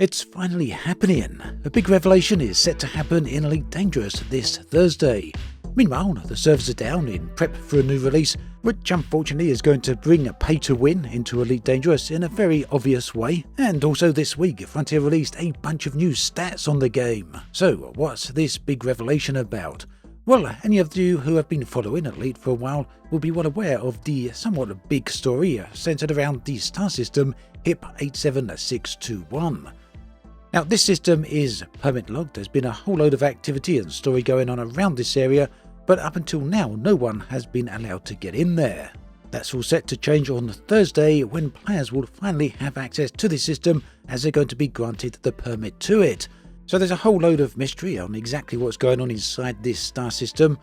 It's finally happening. A big revelation is set to happen in Elite Dangerous this Thursday. Meanwhile, the servers are down in prep for a new release, which unfortunately is going to bring a pay-to-win into Elite Dangerous in a very obvious way. And also this week, Frontier released a bunch of new stats on the game. So, what's this big revelation about? Well, any of you who have been following Elite for a while will be well aware of the somewhat big story centered around the star system HIP 87621. Now, this system is permit logged. There's been a whole load of activity and story going on around this area, but up until now, no one has been allowed to get in there. That's all set to change on Thursday, when players will finally have access to this system, as they're going to be granted the permit to it. So there's a whole load of mystery on exactly what's going on inside this star system.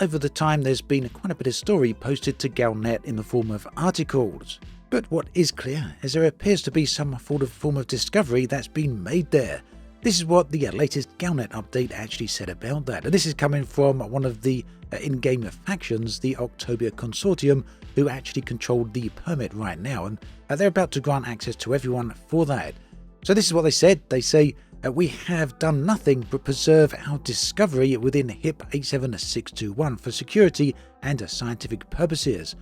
Over the time, there's been quite a bit of story posted to Galnet in the form of articles. But what is clear is there appears to be some form of discovery that's been made there. This is what the latest Galnet update actually said about that. And this is coming from one of the in-game factions, the Octobia Consortium, who actually control the permit right now. And they're about to grant access to everyone for that. So this is what they said. They say, we have done nothing but preserve our discovery within HIP 87621 for security and scientific purposes.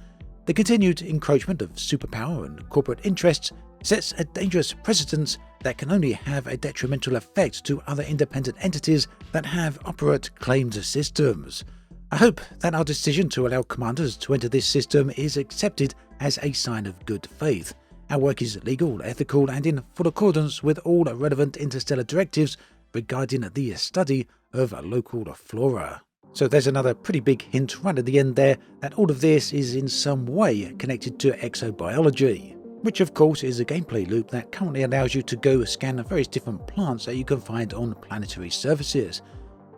The continued encroachment of superpower and corporate interests sets a dangerous precedent that can only have a detrimental effect to other independent entities that have operate claimed systems. I hope that our decision to allow commanders to enter this system is accepted as a sign of good faith. Our work is legal, ethical, and in full accordance with all relevant interstellar directives regarding the study of local flora. So there's another pretty big hint right at the end there that all of this is in some way connected to exobiology, which of course is a gameplay loop that currently allows you to go scan various different plants that you can find on planetary surfaces.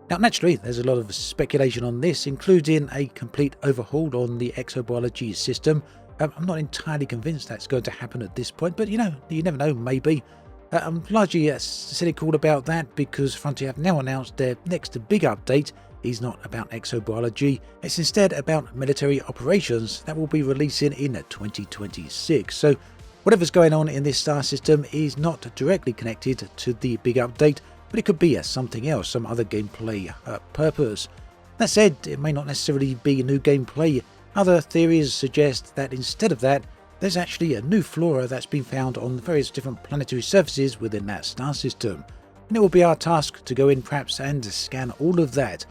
Now naturally, there's a lot of speculation on this, including a complete overhaul on the exobiology system. I'm not entirely convinced that's going to happen at this point, but you never know, maybe. I'm largely cynical about that because Frontier have now announced their next big update is not about exobiology. It's instead about military operations that will be releasing in 2026. So whatever's going on in this star system is not directly connected to the big update, but it could be something else, some other gameplay purpose. That said, it may not necessarily be new gameplay. Other theories suggest that instead of that, there's actually a new flora that's been found on various different planetary surfaces within that star system. And it will be our task to go in perhaps and scan all of that.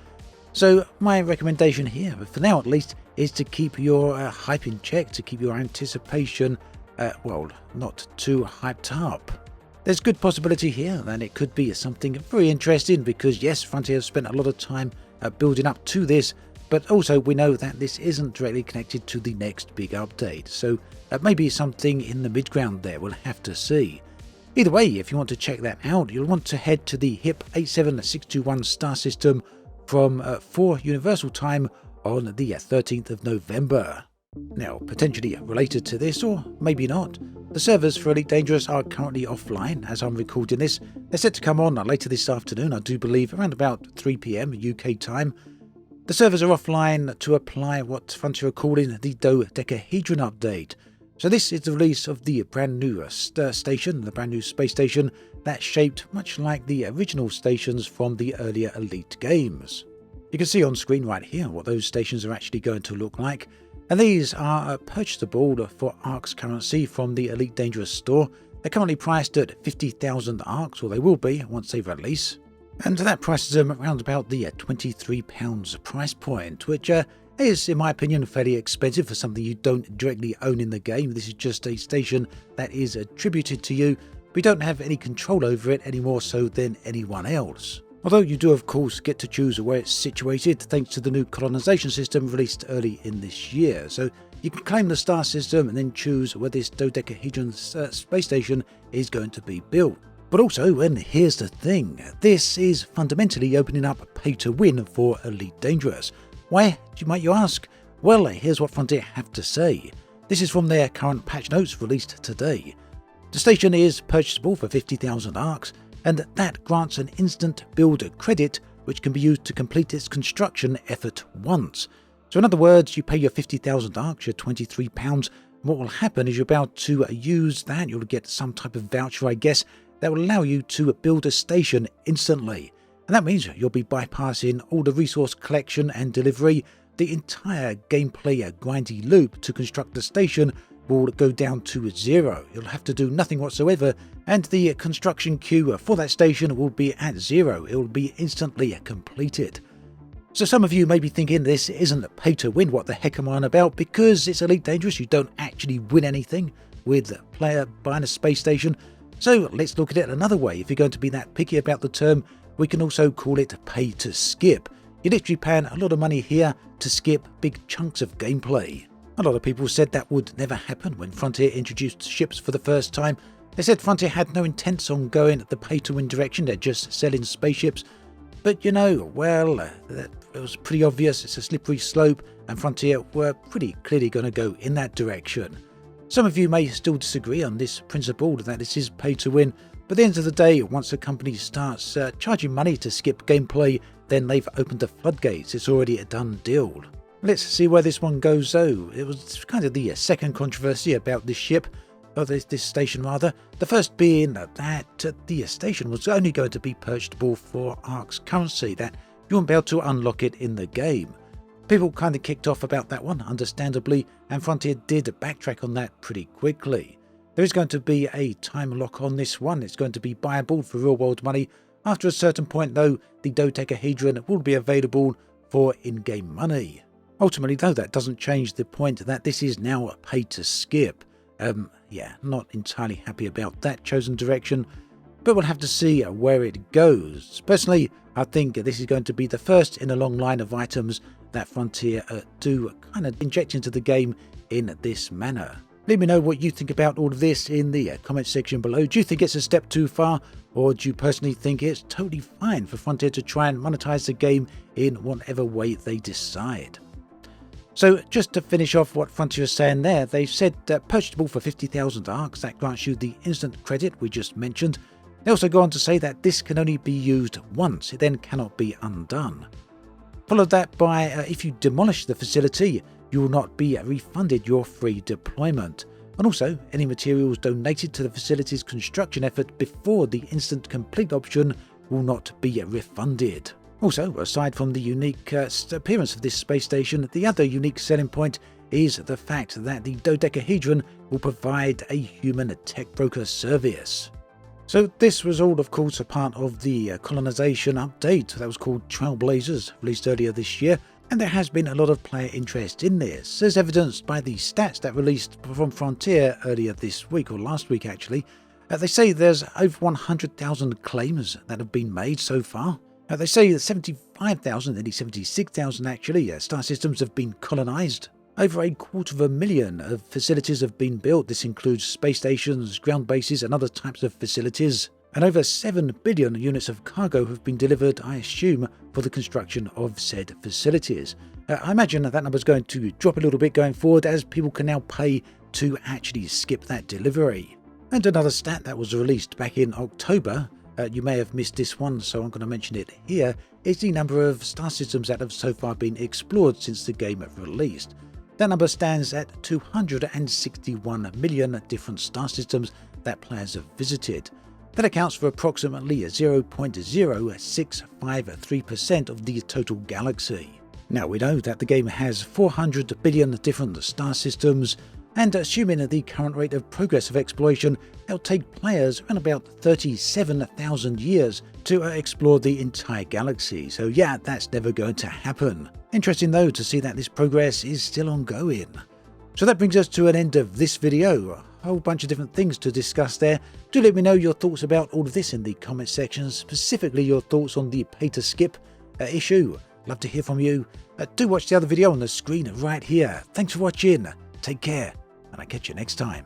So my recommendation here, for now at least, is to keep your hype in check, to keep your anticipation, not too hyped up. There's good possibility here that it could be something very interesting because yes, Frontier have spent a lot of time building up to this, but also we know that this isn't directly connected to the next big update. So maybe something in the mid-ground there, we'll have to see. Either way, if you want to check that out, you'll want to head to the HIP 87621 star system from 4 Universal Time on the 13th of November. Now, potentially related to this, or maybe not, the servers for Elite Dangerous are currently offline as I'm recording this. They're set to come on later this afternoon, I do believe, around about 3 PM UK time. The servers are offline to apply what Frontier are calling the dodecahedron update. So this is the release of the brand new station, the brand new space station, that's shaped much like the original stations from the earlier Elite games. You can see on screen right here what those stations are actually going to look like, and these are purchasable for ARX currency from the Elite Dangerous store. They're currently priced at 50,000 ARX, or they will be once they release, and that prices them around about the £23 price point, which is, in my opinion, fairly expensive for something you don't directly own in the game. This is just a station that is attributed to you. We don't have any control over it any more so than anyone else. Although you do of course get to choose where it's situated thanks to the new colonization system released early in this year. So you can claim the star system and then choose where this dodecahedron space station is going to be built. But also, and here's the thing, this is fundamentally opening up pay to win for Elite Dangerous. Why, might you ask? Well, here's what Frontier have to say. This is from their current patch notes released today. The station is purchasable for 50,000 ARX, and that grants an instant build credit which can be used to complete its construction effort once. So in other words, you pay your 50,000 ARX, your £23. What will happen is you're about to use that, you'll get some type of voucher I guess, that will allow you to build a station instantly. And that means you'll be bypassing all the resource collection and delivery. The entire gameplay grindy loop to construct the station will go down to 0. You'll have to do nothing whatsoever, and the construction queue for that station will be at 0. It will be instantly completed. So some of you may be thinking this isn't pay to win, what the heck am I on about? Because it's Elite Dangerous, you don't actually win anything with a player buying a space station. So let's look at it another way. If you're going to be that picky about the term, we can also call it pay to skip. You're literally paying a lot of money here to skip big chunks of gameplay. A lot of people said that would never happen when Frontier introduced ships for the first time. They said Frontier had no intents on going the pay-to-win direction, they're just selling spaceships. But you know, well, it was pretty obvious, it's a slippery slope, and Frontier were pretty clearly going to go in that direction. Some of you may still disagree on this principle that this is pay-to-win, but at the end of the day, once a company starts charging money to skip gameplay, then they've opened the floodgates, it's already a done deal. Let's see where this one goes though. It was kind of the second controversy about this ship, or this station rather. The first being that the station was only going to be purchasable for ARX currency, that you wouldn't be able to unlock it in the game. People kind of kicked off about that one, understandably, and Frontier did backtrack on that pretty quickly. There is going to be a time lock on this one, it's going to be buyable for real world money. After a certain point though, the dodecahedron will be available for in-game money. Ultimately though, that doesn't change the point that this is now a pay to skip. Yeah, not entirely happy about that chosen direction, but we'll have to see where it goes. Personally, I think this is going to be the first in a long line of items that Frontier do kind of inject into the game in this manner. Let me know what you think about all of this in the comment section below. Do you think it's a step too far, or do you personally think it's totally fine for Frontier to try and monetize the game in whatever way they decide? So just to finish off what Frontier is saying there, they've said purchasable for 50,000 ARX, that grants you the instant credit we just mentioned. They also go on to say that this can only be used once, it then cannot be undone. Followed that by if you demolish the facility, you will not be refunded your free deployment. And also, any materials donated to the facility's construction effort before the instant complete option will not be refunded. Also, aside from the unique appearance of this space station, the other unique selling point is the fact that the dodecahedron will provide a human tech broker service. So this was all, of course, a part of the colonization update that was called Trailblazers, released earlier this year, and there has been a lot of player interest in this, as evidenced by the stats that released from Frontier earlier this week, or last week actually. They say there's over 100,000 claims that have been made so far. They say that 75,000, nearly 76,000 actually, star systems have been colonized. Over 250,000 of facilities have been built. This includes space stations, ground bases and other types of facilities. And over 7 billion units of cargo have been delivered, I assume, for the construction of said facilities. I imagine that number is going to drop a little bit going forward, as people can now pay to actually skip that delivery. And another stat that was released back in October, you may have missed this one, so I'm going to mention it here, is the number of star systems that have so far been explored since the game released. That number stands at 261 million different star systems that players have visited. That accounts for approximately 0.0653% of the total galaxy. Now we know that the game has 400 billion different star systems, and assuming the current rate of progress of exploration, it'll take players around about 37,000 years to explore the entire galaxy. So yeah, that's never going to happen. Interesting though to see that this progress is still ongoing. So that brings us to an end of this video. A whole bunch of different things to discuss there. Do let me know your thoughts about all of this in the comment section, specifically your thoughts on the pay to skip issue. Love to hear from you. Do watch the other video on the screen right here. Thanks for watching. Take care, and I'll catch you next time.